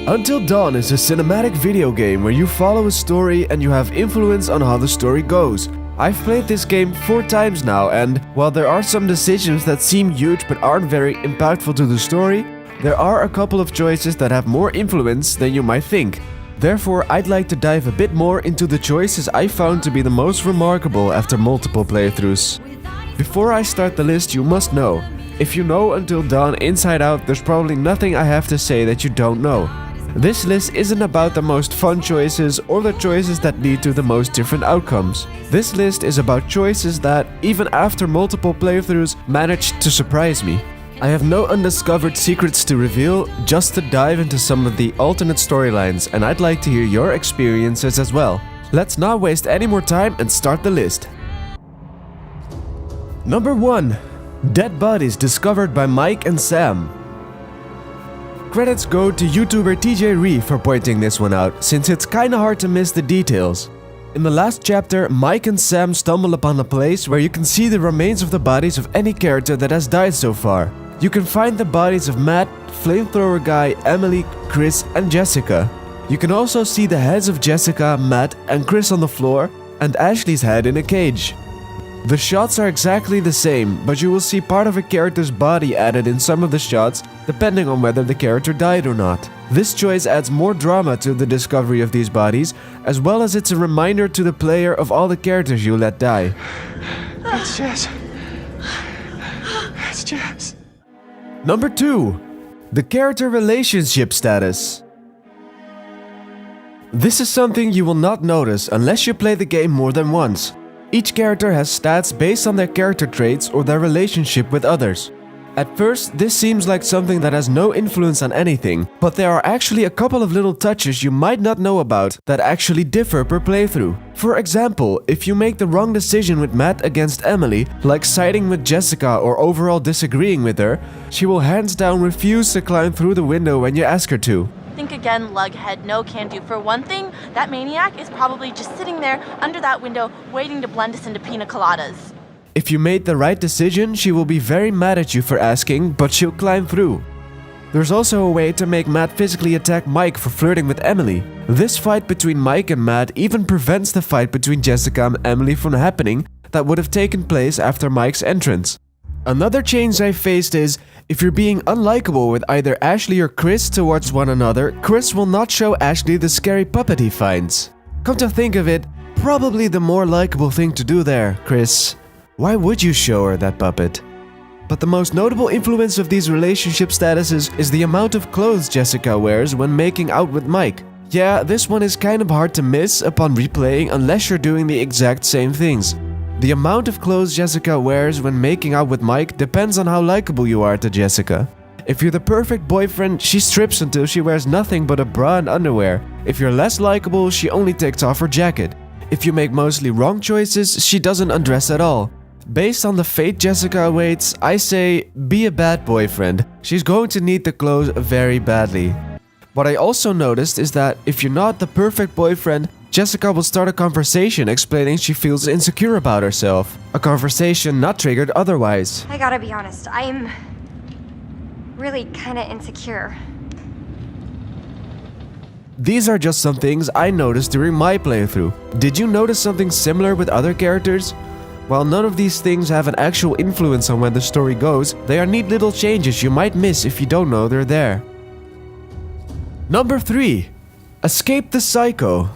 Until Dawn is a cinematic video game where you follow a story and you have influence on how the story goes. I've played this game 4 times now, and while there are some decisions that seem huge but aren't very impactful to the story, there are a couple of choices that have more influence than you might think. Therefore, I'd like to dive a bit more into the choices I found to be the most remarkable after multiple playthroughs. Before I start the list, you must know, if you know Until Dawn inside out, there's probably nothing I have to say that you don't know. This list isn't about the most fun choices or the choices that lead to the most different outcomes. This list is about choices that, even after multiple playthroughs, managed to surprise me. I have no undiscovered secrets to reveal, just to dive into some of the alternate storylines, and I'd like to hear your experiences as well. Let's not waste any more time and start the list. Number 1. Dead bodies discovered by Mike and Sam. Credits go to YouTuber TJ Ree for pointing this one out, since it's kinda hard to miss the details. In the last chapter, Mike and Sam stumble upon a place where you can see the remains of the bodies of any character that has died so far. You can find the bodies of Matt, Flamethrower Guy, Emily, Chris, and Jessica. You can also see the heads of Jessica, Matt, and Chris on the floor, and Ashley's head in a cage. The shots are exactly the same, but you will see part of a character's body added in some of the shots, depending on whether the character died or not. This choice adds more drama to the discovery of these bodies, as well as it's a reminder to the player of all the characters you let die. That's Jess. That's Jess. Number 2. The character relationship status. This is something you will not notice unless you play the game more than once. Each character has stats based on their character traits or their relationship with others. At first, this seems like something that has no influence on anything, but there are actually a couple of little touches you might not know about that actually differ per playthrough. For example, if you make the wrong decision with Matt against Emily, like siding with Jessica or overall disagreeing with her, she will hands down refuse to climb through the window when you ask her to. Think again, lughead, no can do. For one thing, that maniac is probably just sitting there under that window waiting to blend us into pina coladas. If you made the right decision, she will be very mad at you for asking, but she'll climb through. There's also a way to make Matt physically attack Mike for flirting with Emily. This fight between Mike and Matt even prevents the fight between Jessica and Emily from happening that would have taken place after Mike's entrance. Another change I faced is, if you're being unlikable with either Ashley or Chris towards one another, Chris will not show Ashley the scary puppet he finds. Come to think of it, probably the more likable thing to do there, Chris. Why would you show her that puppet? But the most notable influence of these relationship statuses is the amount of clothes Jessica wears when making out with Mike. Yeah, this one is kind of hard to miss upon replaying unless you're doing the exact same things. The amount of clothes Jessica wears when making out with Mike depends on how likable you are to Jessica. If you're the perfect boyfriend, she strips until she wears nothing but a bra and underwear. If you're less likable, she only takes off her jacket. If you make mostly wrong choices, she doesn't undress at all. Based on the fate Jessica awaits, I say, be a bad boyfriend. She's going to need the clothes very badly. What I also noticed is that if you're not the perfect boyfriend, Jessica will start a conversation explaining she feels insecure about herself. A conversation not triggered otherwise. I gotta be honest, I'm really kinda insecure. These are just some things I noticed during my playthrough. Did you notice something similar with other characters? While none of these things have an actual influence on where the story goes, they are neat little changes you might miss if you don't know they're there. Number 3. Escape the Psycho.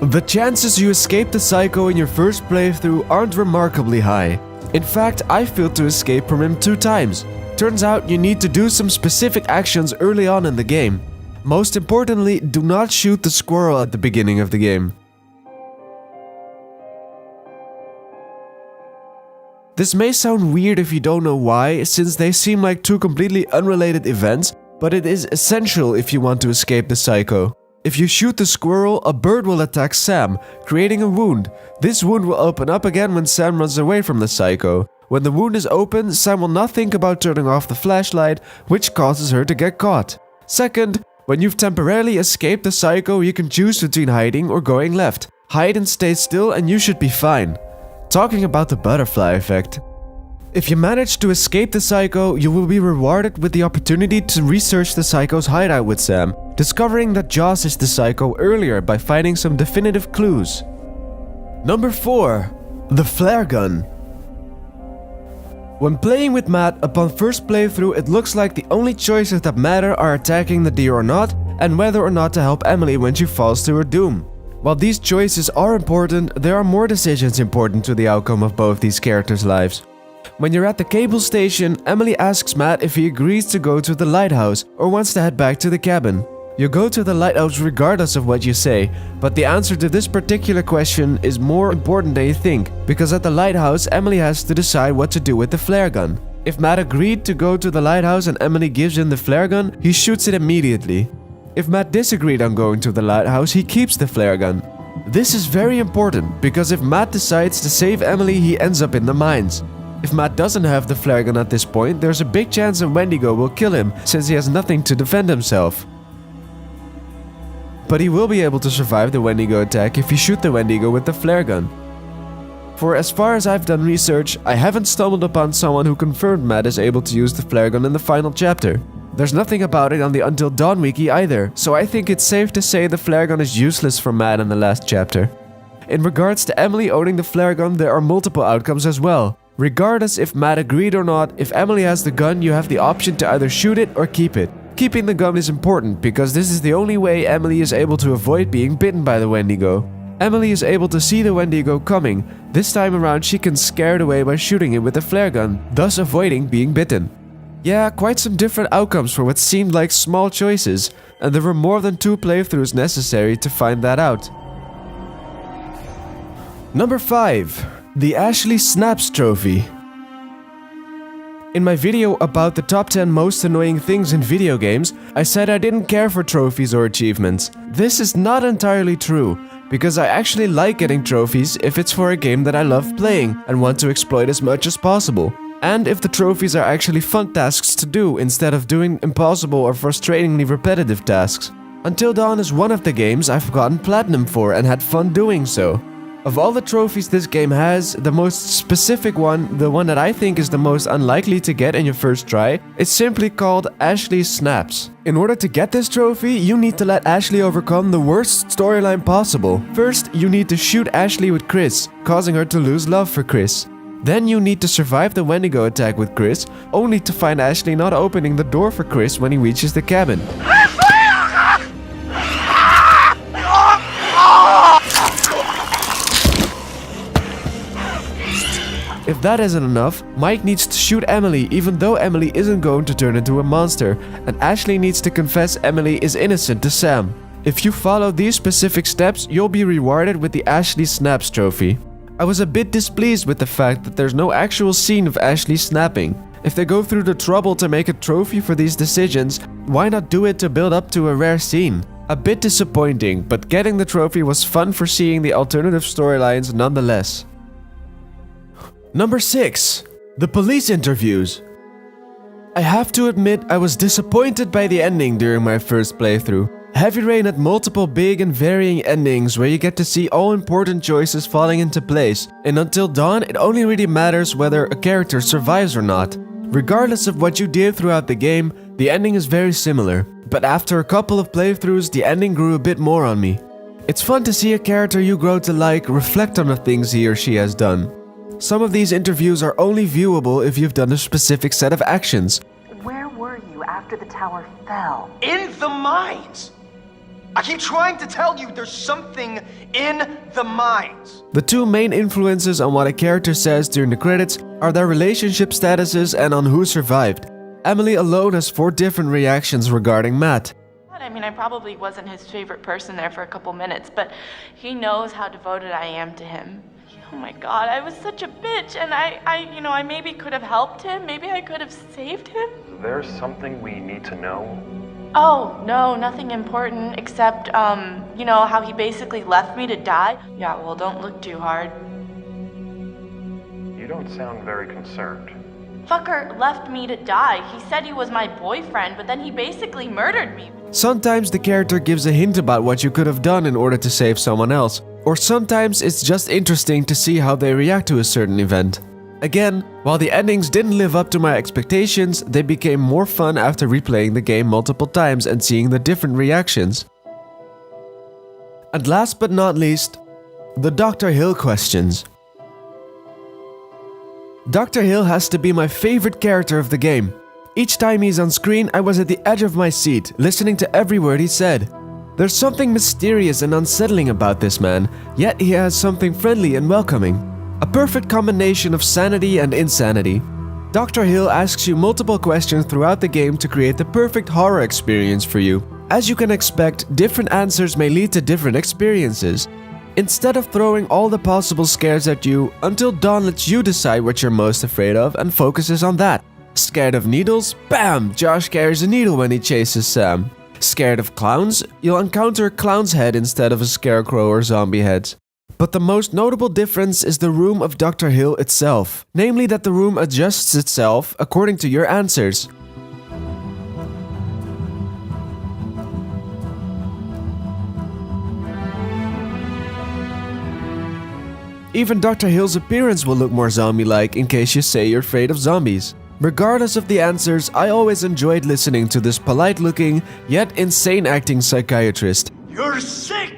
The chances you escape the Psycho in your first playthrough aren't remarkably high. In fact, I failed to escape from him 2 times. Turns out you need to do some specific actions early on in the game. Most importantly, do not shoot the squirrel at the beginning of the game. This may sound weird if you don't know why, since they seem like 2 completely unrelated events, but it is essential if you want to escape the Psycho. If you shoot the squirrel, a bird will attack Sam, creating a wound. This wound will open up again when Sam runs away from the Psycho. When the wound is open, Sam will not think about turning off the flashlight, which causes her to get caught. Second, when you've temporarily escaped the Psycho, you can choose between hiding or going left. Hide and stay still and you should be fine. Talking about the butterfly effect. If you manage to escape the Psycho, you will be rewarded with the opportunity to research the Psycho's hideout with Sam, discovering that Joss is the Psycho earlier by finding some definitive clues. Number 4. The flare gun. When playing with Matt, upon first playthrough it looks like the only choices that matter are attacking the deer or not, and whether or not to help Emily when she falls to her doom. While these choices are important, there are more decisions important to the outcome of both these characters' lives. When you're at the cable station, Emily asks Matt if he agrees to go to the lighthouse or wants to head back to the cabin. You go to the lighthouse regardless of what you say, but the answer to this particular question is more important than you think, because at the lighthouse Emily has to decide what to do with the flare gun. If Matt agreed to go to the lighthouse and Emily gives him the flare gun, he shoots it immediately. If Matt disagreed on going to the lighthouse, he keeps the flare gun. This is very important, because if Matt decides to save Emily, he ends up in the mines. If Matt doesn't have the flare gun at this point, there's a big chance that Wendigo will kill him, since he has nothing to defend himself. But he will be able to survive the Wendigo attack if you shoot the Wendigo with the flare gun. For as far as I've done research, I haven't stumbled upon someone who confirmed Matt is able to use the flare gun in the final chapter. There's nothing about it on the Until Dawn wiki either, so I think it's safe to say the flare gun is useless for Matt in the last chapter. In regards to Emily owning the flare gun, there are multiple outcomes as well. Regardless if Matt agreed or not, if Emily has the gun, you have the option to either shoot it or keep it. Keeping the gun is important because this is the only way Emily is able to avoid being bitten by the Wendigo. Emily is able to see the Wendigo coming. This time around she can scare it away by shooting it with the flare gun, thus avoiding being bitten. Yeah, quite some different outcomes for what seemed like small choices, and there were more than 2 playthroughs necessary to find that out. Number 5. The Ashley Snaps Trophy. In my video about the top 10 most annoying things in video games, I said I didn't care for trophies or achievements. This is not entirely true, because I actually like getting trophies if it's for a game that I love playing and want to exploit as much as possible. And if the trophies are actually fun tasks to do instead of doing impossible or frustratingly repetitive tasks. Until Dawn is one of the games I've gotten platinum for and had fun doing so. Of all the trophies this game has, the most specific one, the one that I think is the most unlikely to get in your first try, is simply called Ashley Snaps. In order to get this trophy, you need to let Ashley overcome the worst storyline possible. First, you need to shoot Ashley with Chris, causing her to lose love for Chris. Then you need to survive the Wendigo attack with Chris, only to find Ashley not opening the door for Chris when he reaches the cabin. If that isn't enough, Mike needs to shoot Emily even though Emily isn't going to turn into a monster, and Ashley needs to confess Emily is innocent to Sam. If you follow these specific steps, you'll be rewarded with the Ashley Snaps trophy. I was a bit displeased with the fact that there's no actual scene of Ashley snapping. If they go through the trouble to make a trophy for these decisions, why not do it to build up to a rare scene? A bit disappointing, but getting the trophy was fun for seeing the alternative storylines nonetheless. Number 6. The police interviews. I have to admit I was disappointed by the ending during my first playthrough. Heavy Rain had multiple big and varying endings where you get to see all important choices falling into place, and Until Dawn it only really matters whether a character survives or not. Regardless of what you did throughout the game, the ending is very similar, but after a couple of playthroughs the ending grew a bit more on me. It's fun to see a character you grow to like reflect on the things he or she has done. Some of these interviews are only viewable if you've done a specific set of actions. Where were you after the tower fell? In the mines! I keep trying to tell you there's something in the mines. The 2 main influences on what a character says during the credits are their relationship statuses and on who survived. Emily alone has 4 different reactions regarding Matt. I mean, I probably wasn't his favorite person there for a couple minutes, but he knows how devoted I am to him. Oh my god, I was such a bitch, and I maybe could have helped him, maybe I could have saved him. There's something we need to know. Oh, no, nothing important, except, how he basically left me to die. Yeah, well, don't look too hard. You don't sound very concerned. Fucker left me to die. He said he was my boyfriend, but then he basically murdered me. Sometimes the character gives a hint about what you could have done in order to save someone else, or sometimes it's just interesting to see how they react to a certain event. Again, while the endings didn't live up to my expectations, they became more fun after replaying the game multiple times and seeing the different reactions. And last but not least, the Dr. Hill questions. Dr. Hill has to be my favorite character of the game. Each time he's on screen, I was at the edge of my seat, listening to every word he said. There's something mysterious and unsettling about this man, yet he has something friendly and welcoming. A perfect combination of sanity and insanity. Dr. Hill asks you multiple questions throughout the game to create the perfect horror experience for you. As you can expect, different answers may lead to different experiences. Instead of throwing all the possible scares at you, Until Dawn lets you decide what you're most afraid of and focuses on that. Scared of needles? Bam! Josh carries a needle when he chases Sam. Scared of clowns? You'll encounter a clown's head instead of a scarecrow or zombie head. But the most notable difference is the room of Dr. Hill itself, namely that the room adjusts itself according to your answers. Even Dr. Hill's appearance will look more zombie-like in case you say you're afraid of zombies. Regardless of the answers, I always enjoyed listening to this polite-looking, yet insane-acting psychiatrist. You're sick!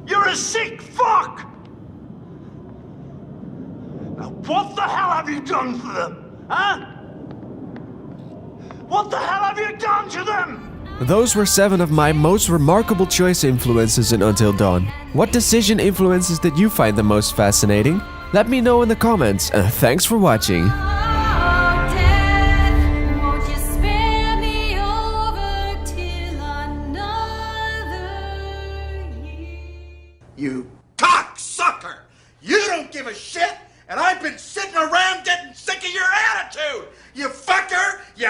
You're a sick fuck! Now what the hell have you done for them? Huh? What the hell have you done to them? Those were 7 of my most remarkable choice influences in Until Dawn. What decision influences did you find the most fascinating? Let me know in the comments, and thanks for watching. You cocksucker! You don't give a shit, and I've been sitting around getting sick of your attitude! You fucker! You